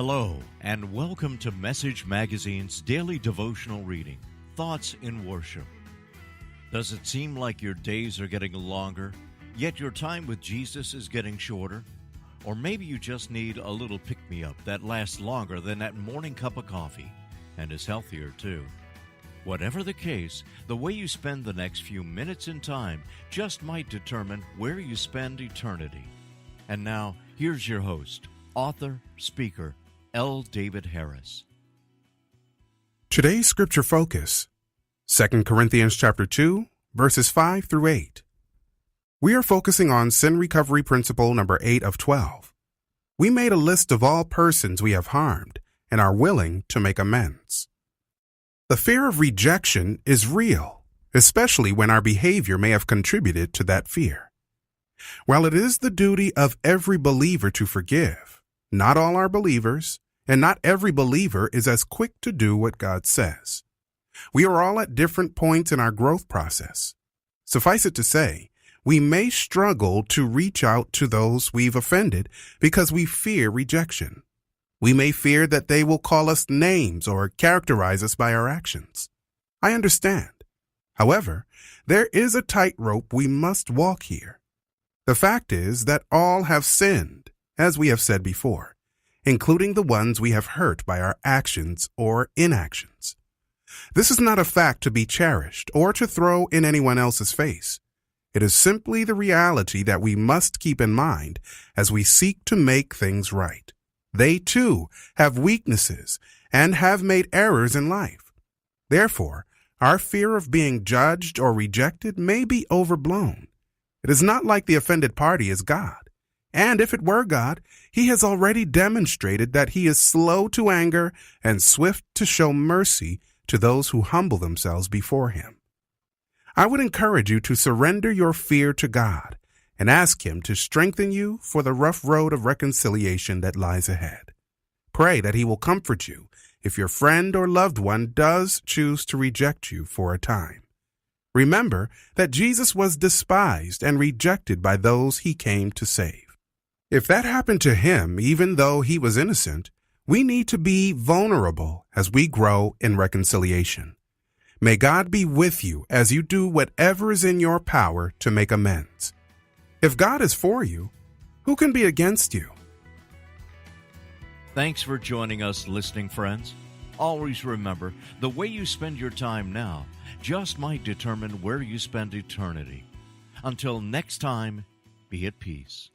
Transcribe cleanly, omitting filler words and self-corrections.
Hello, and welcome to Message Magazine's daily devotional reading, Thoughts in Worship. Does it seem like your days are getting longer, yet your time with Jesus is getting shorter? Or maybe you just need a little pick-me-up that lasts longer than that morning cup of coffee, and is healthier too. Whatever the case, the way you spend the next few minutes in time just might determine where you spend eternity. And now, here's your host, author, speaker, L. David Harris. Today's scripture focus, 2 Corinthians chapter 2, verses 5 through 8. We are focusing on sin recovery principle number 8 of 12. We made a list of all persons we have harmed and are willing to make amends. The fear of rejection is real, especially when our behavior may have contributed to that fear. While it is the duty of every believer to forgive, not all are believers, and not every believer is as quick to do what God says. We are all at different points in our growth process. Suffice it to say, we may struggle to reach out to those we've offended because we fear rejection. We may fear that they will call us names or characterize us by our actions. I understand. However, there is a tightrope we must walk here. The fact is that all have sinned, as we have said before, including the ones we have hurt by our actions or inactions. This is not a fact to be cherished or to throw in anyone else's face. It is simply the reality that we must keep in mind as we seek to make things right. They too have weaknesses and have made errors in life. Therefore, our fear of being judged or rejected may be overblown. It is not like the offended party is God. And if it were God, he has already demonstrated that he is slow to anger and swift to show mercy to those who humble themselves before him. I would encourage you to surrender your fear to God and ask him to strengthen you for the rough road of reconciliation that lies ahead. Pray that he will comfort you if your friend or loved one does choose to reject you for a time. Remember that Jesus was despised and rejected by those he came to save. If that happened to him, even though he was innocent, we need to be vulnerable as we grow in reconciliation. May God be with you as you do whatever is in your power to make amends. If God is for you, who can be against you? Thanks for joining us, listening friends. Always remember, the way you spend your time now just might determine where you spend eternity. Until next time, be at peace.